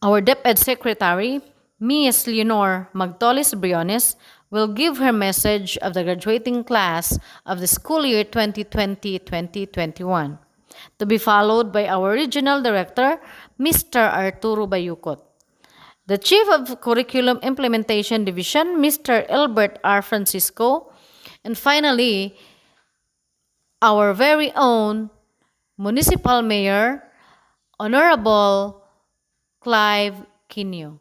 Our DepEd Secretary, Ms. Leonor Magtolis Briones, will give her message of the graduating class of the school year 2020-2021, to be followed by our Regional Director, Mr. Arturo Bayukot. The Chief of Curriculum Implementation Division, Mr. Albert R. Francisco, and finally, our very own Municipal Mayor, Honorable Clive Quino.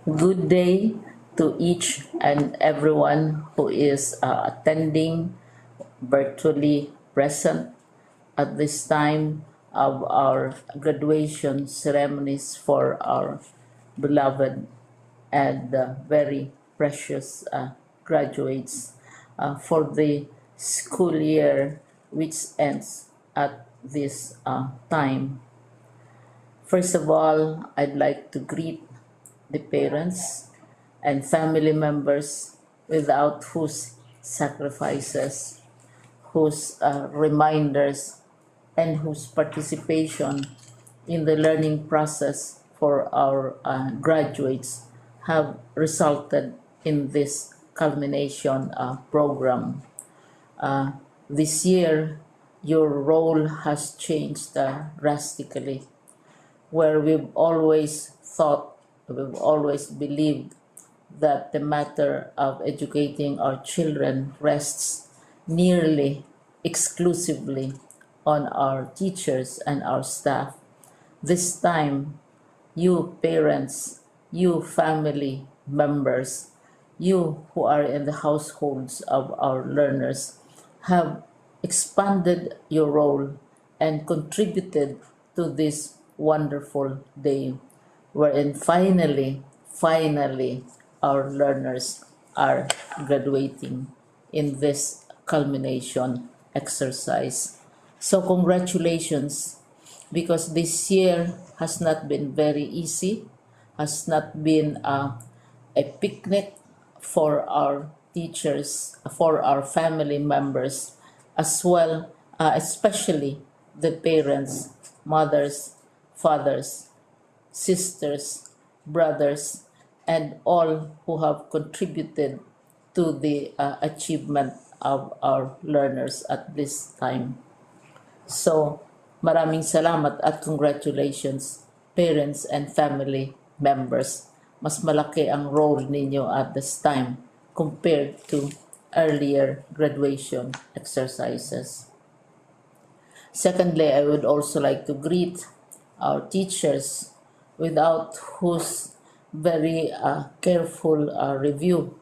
Good day to each and everyone who is attending virtually present at this time of our graduation ceremonies for our beloved and very precious graduates for the school year which ends at this time. First of all, I'd like to greet the parents and family members without whose sacrifices, whose reminders, and whose participation in the learning process for our graduates have resulted in this culmination program. This year, your role has changed drastically, where we've always believed that the matter of educating our children rests nearly exclusively on our teachers and our staff. This time, you parents, you family members, you who are in the households of our learners have expanded your role and contributed to this wonderful day wherein finally, our learners are graduating in this culmination exercise. So, congratulations, because this year has not been very easy, has not been a picnic for our teachers, for our family members, as well, especially the parents, mothers, fathers, sisters, brothers, and all who have contributed to the achievement of our learners at this time. So, maraming salamat at congratulations, parents and family members. Mas malaki ang role ninyo at this time compared to earlier graduation exercises. Secondly, I would also like to greet our teachers, without whose very careful review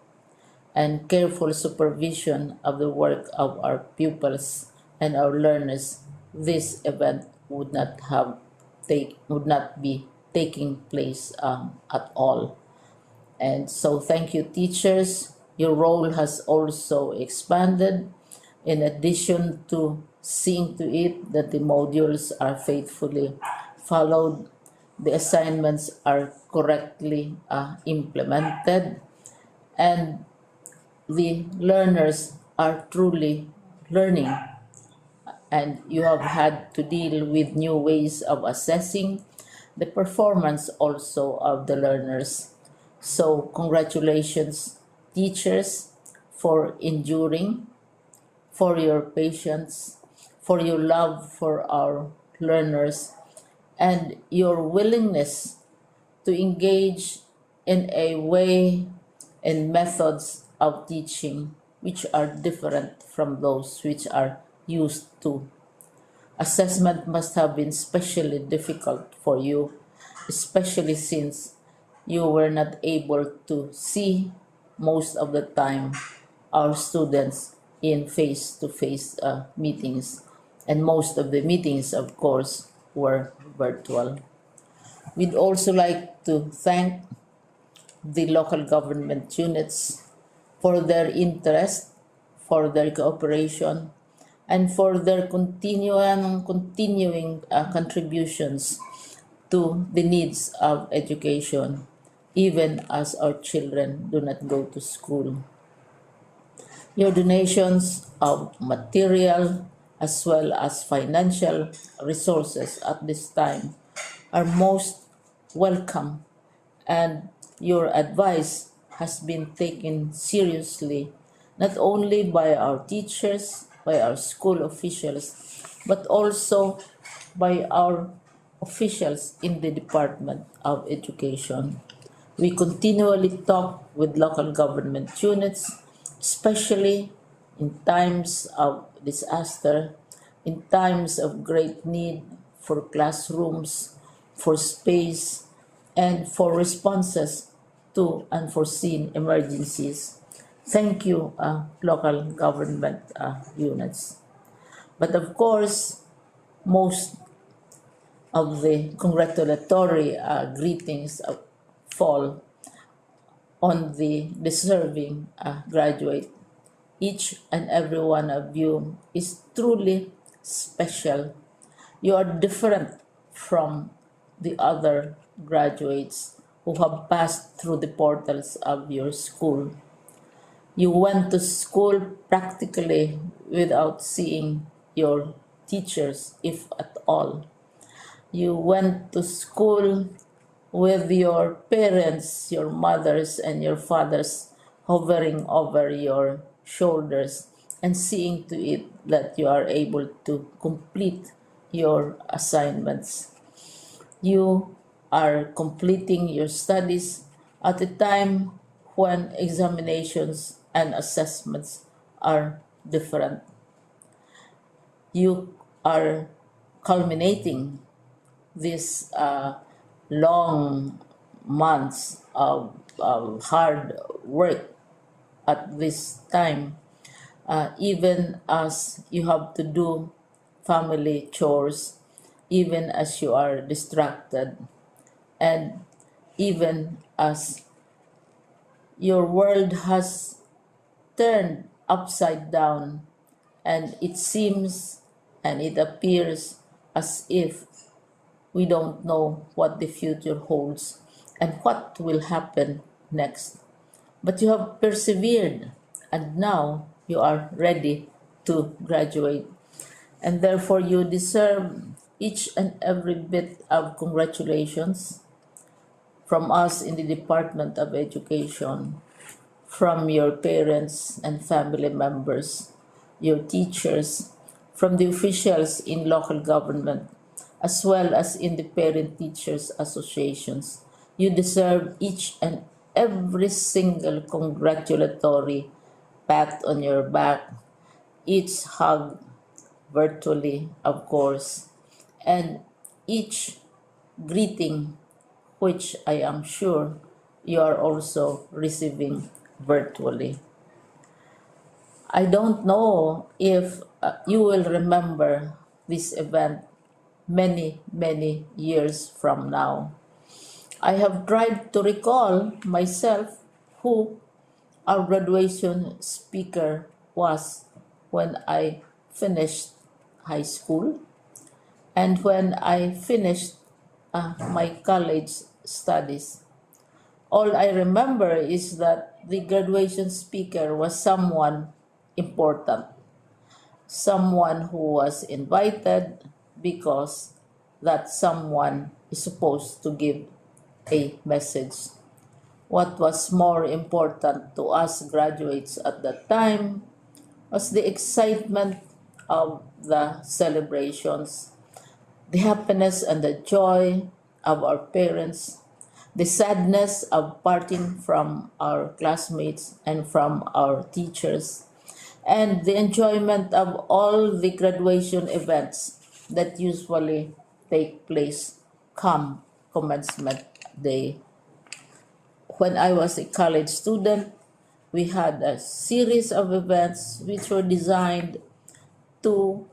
and careful supervision of the work of our pupils and our learners, this event would not be taking place at all. And so, thank you, teachers. Your role has also expanded. In addition to seeing to it that the modules are faithfully followed, the assignments are correctly implemented, and the learners are truly learning, and you have had to deal with new ways of assessing the performance also of the learners. So, congratulations, teachers, for enduring, for your patience, for your love for our learners, and your willingness to engage in a way and methods of teaching which are different from those which are used to. Assessment must have been especially difficult for you, especially since you were not able to see most of the time our students in face-to-face meetings, and most of the meetings, of course, were virtual. We'd also like to thank the local government units for their interest, for their cooperation, and for their continuing contributions to the needs of education, even as our children do not go to school. Your donations of material as well as financial resources at this time are most welcome, and your advice has been taken seriously not only by our teachers, by our school officials, but also by our officials in the Department of Education. We continually talk with local government units, especially in times of disaster, in times of great need for classrooms, for space, and for responses to unforeseen emergencies. Thank you, local government units. But of course, most of the congratulatory greetings fall on the deserving graduate. Each and every one of you is truly special. You are different from the other graduates who have passed through the portals of your school. You went to school practically without seeing your teachers, if at all. You went to school with your parents, your mothers, and your fathers hovering over your shoulders and seeing to it that you are able to complete your assignments. You are completing your studies at a time when examinations and assessments are different. You are culminating these long months of hard work at this time, even as you have to do family chores, even as you are distracted, and even as your world has turned upside down, and it seems and it appears as if we don't know what the future holds and what will happen next. But you have persevered, and now you are ready to graduate. And therefore, you deserve each and every bit of congratulations from us in the Department of Education, from your parents and family members, your teachers, from the officials in local government, as well as in the parent teachers associations. You deserve each and every single congratulatory pat on your back, each hug virtually, of course, and each greeting, which I am sure you are also receiving virtually. I don't know if you will remember this event many, many years from now. I have tried to recall myself who our graduation speaker was when I finished high school and when I finished my college studies. All I remember is that the graduation speaker was someone important, someone who was invited because that someone is supposed to give a message. What was more important to us graduates at that time was the excitement of the celebrations, the happiness and the joy of our parents, the sadness of parting from our classmates and from our teachers, and the enjoyment of all the graduation events that usually take place come commencement day. When I was a college student, we had a series of events which were designed to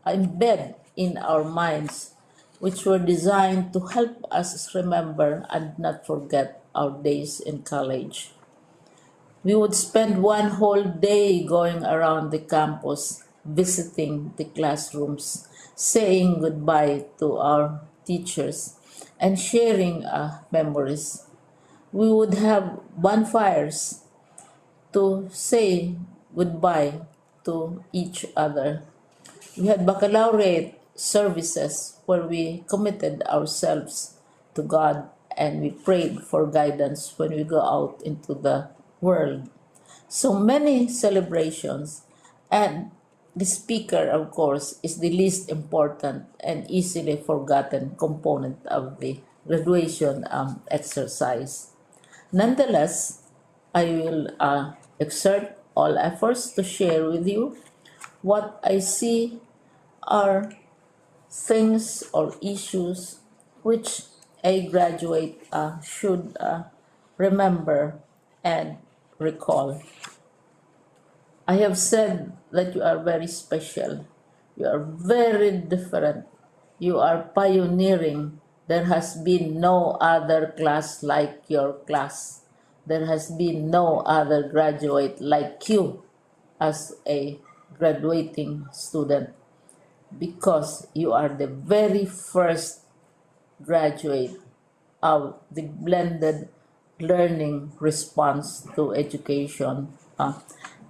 embed in our minds, which were designed to help us remember and not forget our days in college. We would spend one whole day going around the campus, visiting the classrooms, saying goodbye to our teachers, and sharing memories. We would have bonfires to say goodbye to each other. We had baccalaureate services where we committed ourselves to God and we prayed for guidance when we go out into the world. So many celebrations, and the speaker, of course, is the least important and easily forgotten component of the graduation exercise. Nonetheless, I will exert all efforts to share with you what I see are things or issues which a graduate should remember and recall. I have said that you are very special. You are very different. You are pioneering. There has been no other class like your class. There has been no other graduate like you as a graduating student because you are the very first graduate of the blended learning response to education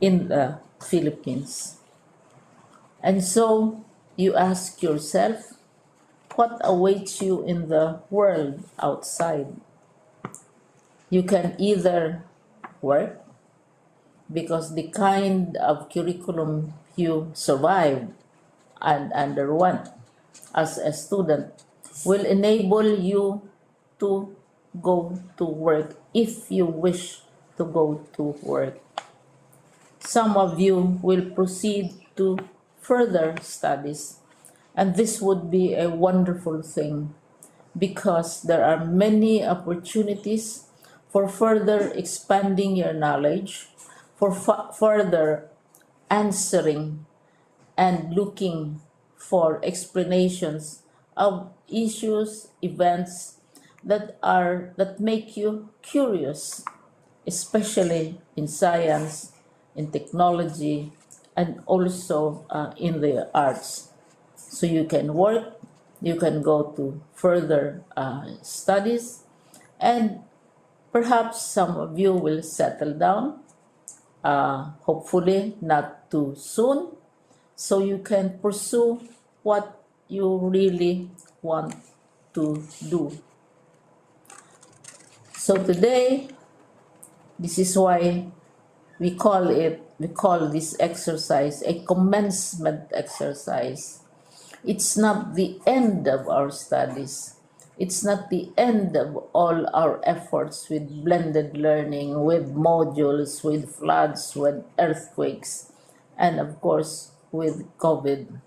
in the Philippines. And so you ask yourself, what awaits you in the world outside? You can either work because the kind of curriculum you survived and underwent as a student will enable you to go to work if you wish to go to work. Some of you will proceed to further studies, and this would be a wonderful thing because there are many opportunities for further expanding your knowledge, for further answering and looking for explanations of issues, events that make you curious, especially in science, in technology, and also in the arts. So you can work, you can go to further studies, and perhaps some of you will settle down, hopefully not too soon, so you can pursue what you really want to do. So today, this is why we call this exercise a commencement exercise. It's not the end of our studies. It's not the end of all our efforts with blended learning, with modules, with floods, with earthquakes, and of course with COVID.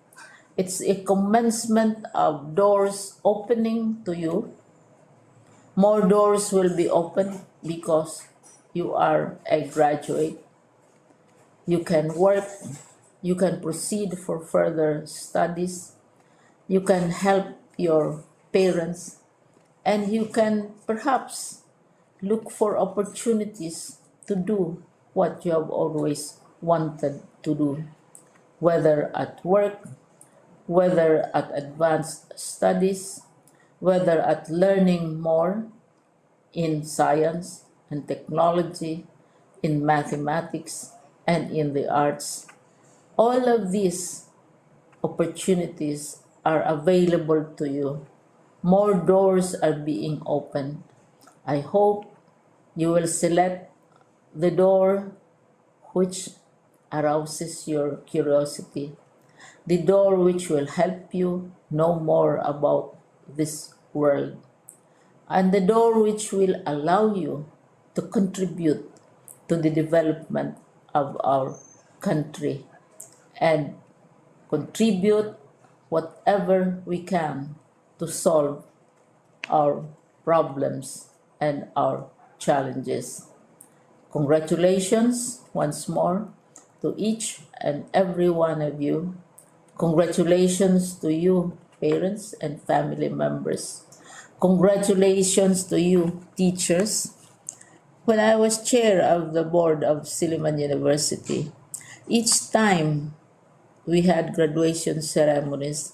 It's a commencement of doors opening to you. More doors will be opened because you are a graduate. You can work, you can proceed for further studies, you can help your parents, and you can perhaps look for opportunities to do what you have always wanted to do, whether at work, whether at advanced studies, whether at learning more in science and technology, in mathematics, and in the arts. All of these opportunities are available to you. More doors are being opened. I hope you will select the door which arouses your curiosity, the door which will help you know more about this world, and the door which will allow you to contribute to the development of our country and contribute whatever we can to solve our problems and our challenges. Congratulations once more to each and every one of you. Congratulations to you, parents and family members. Congratulations to you, teachers. When I was chair of the board of Silliman University, each time we had graduation ceremonies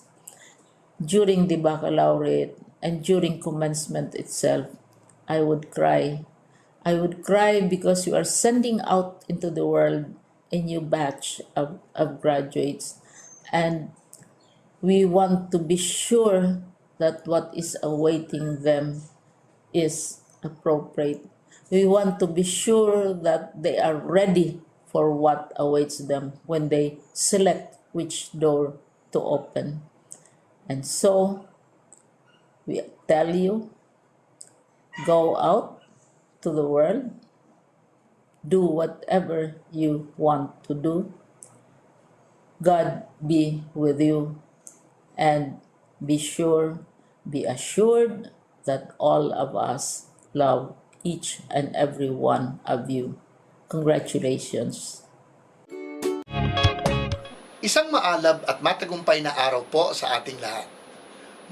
during the baccalaureate and during commencement itself, I would cry. I would cry because you are sending out into the world a new batch of graduates. And We want to be sure that what is awaiting them is appropriate. We want to be sure that they are ready for what awaits them when they select which door to open. And so we tell you, go out to the world, do whatever you want to do. God be with you, and be assured that all of us love each and every one of you. Congratulations. Isang maalab at matagumpay na araw po sa ating lahat.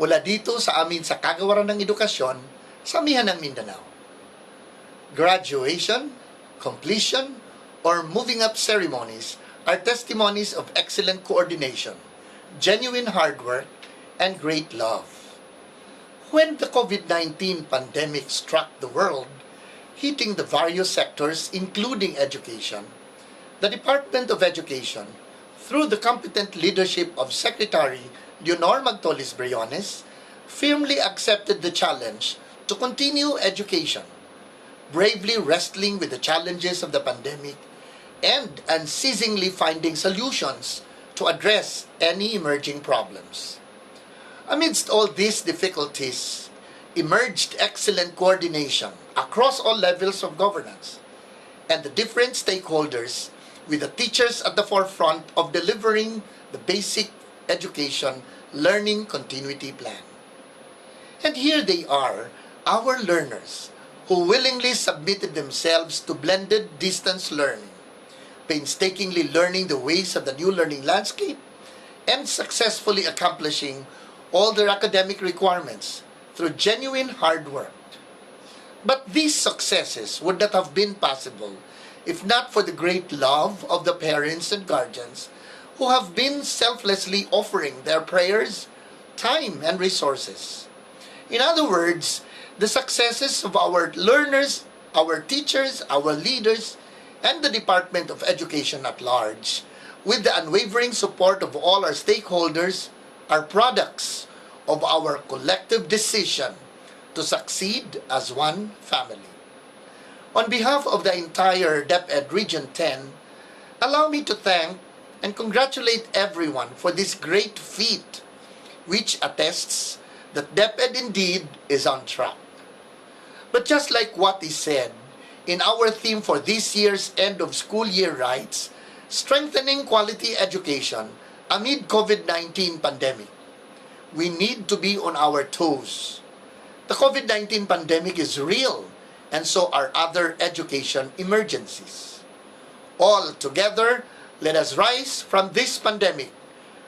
Mula dito sa amin sa Kagawaran ng Edukasyon sa Amihan ng Mindanao. Graduation, completion, or moving up ceremonies are testimonies of excellent coordination, genuine hard work, and great love. When the COVID-19 pandemic struck the world, hitting the various sectors including education, the Department of Education, through the competent leadership of Secretary Leonor Magtolis Briones, firmly accepted the challenge to continue education, bravely wrestling with the challenges of the pandemic and unceasingly finding solutions to address any emerging problems. Amidst all these difficulties, emerged excellent coordination across all levels of governance and the different stakeholders, with the teachers at the forefront of delivering the basic education learning continuity plan. And here they are, our learners, who willingly submitted themselves to blended distance learning, painstakingly learning the ways of the new learning landscape, and successfully accomplishing all their academic requirements through genuine hard work. But these successes would not have been possible if not for the great love of the parents and guardians who have been selflessly offering their prayers, time, and resources. In other words, the successes of our learners, our teachers, our leaders, and the Department of Education at large, with the unwavering support of all our stakeholders, are products of our collective decision to succeed as one family. On behalf of the entire DepEd Region 10, allow me to thank and congratulate everyone for this great feat, which attests that DepEd indeed is on track. But just like what is said in our theme for this year's end of school year rites, strengthening quality education amid COVID-19 pandemic, we need to be on our toes. The COVID-19 pandemic is real, and so are other education emergencies. All together, let us rise from this pandemic,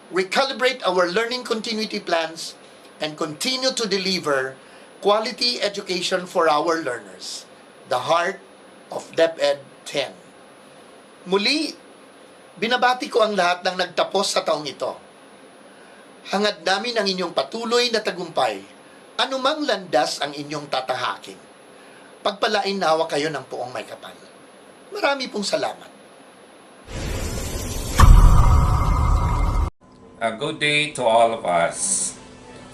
recalibrate our learning continuity plans, and continue to deliver quality education for our learners, the heart of DepEd 10. Muli, binabati ko ang lahat ng nagtapos sa taong ito. Hangad namin ang inyong patuloy na tagumpay, anumang landas ang inyong tatahakin. Pagpalain nawa kayo ng poong may kapal. Marami pong salamat. A good day to all of us.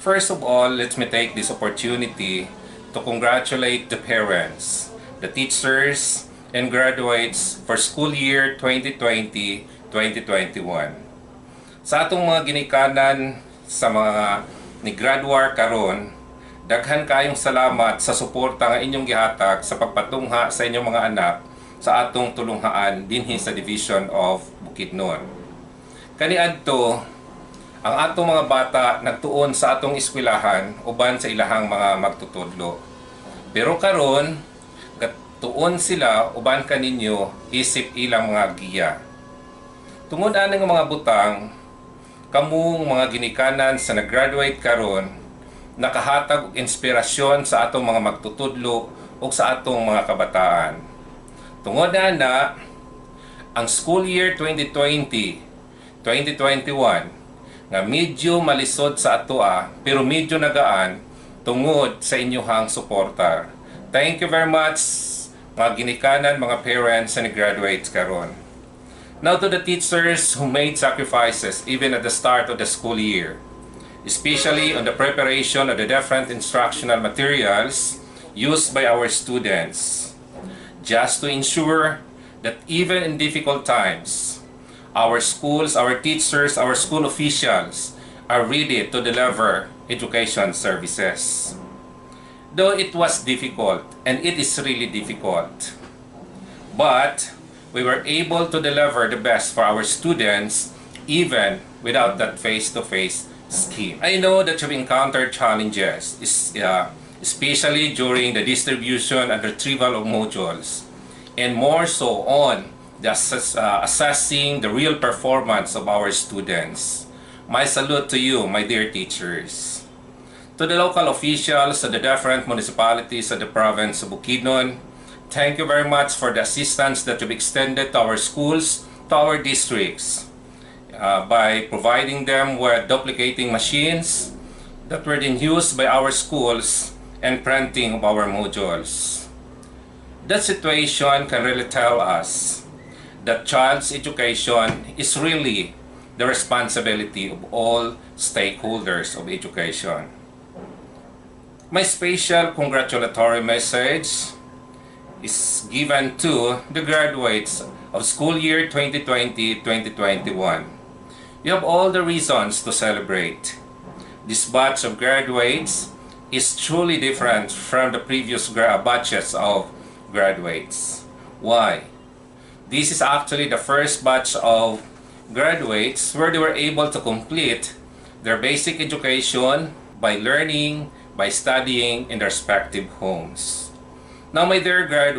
First of all, let me take this opportunity to congratulate the parents, the teachers, and graduates for school year 2020-2021. Sa atong mga ginikanan sa mga ni-graduar karon, daghan kayong salamat sa suporta nga inyong gihatag sa pagpatungha sa inyong mga anak sa atong tulunghaan dinhi sa Division of Bukidnon. Kaniadto, ang atong mga bata nagtuon sa atong eskwelahan uban sa ilahang mga magtutudlo. Pero karon, tuon sila uban kaninyo isip ilang mga giya. Tungod ani nga mga butang, kamong mga ginikanan sa nag-graduate karon nakahatag og inspirasyon sa atong mga magtutudlo o sa atong mga kabataan. Tungod na ang school year 2020-2021 nga medyo malisod sa atoa pero medyo nagaan tungod sa inyong suporta. Thank you very much mga ginikanan, mga parents and graduates karon. Now to the teachers who made sacrifices even at the start of the school year. especially on the preparation of the different instructional materials used by our students, just to ensure that even in difficult times, our schools, our teachers, our school officials are ready to deliver education services. Though it was difficult, and it is really difficult, but we were able to deliver the best for our students even without that face-to-face scheme. I know that you've encountered challenges, especially during the distribution and retrieval of modules, and more so on the assessing the real performance of our students. My salute to you, my dear teachers. To the local officials of the different municipalities of the province of Bukidnon, thank you very much for the assistance that you've extended to our schools, to our districts, by providing them with duplicating machines that were in use by our schools and printing of our modules. That situation can really tell us that child's education is really the responsibility of all stakeholders of education. My special congratulatory message is given to the graduates of school year 2020-2021. You have all the reasons to celebrate. This batch of graduates is truly different from the previous batches of graduates. Why? This is actually the first batch of graduates where they were able to complete their basic education by learning, by studying in their respective homes. Now, my dear graduates,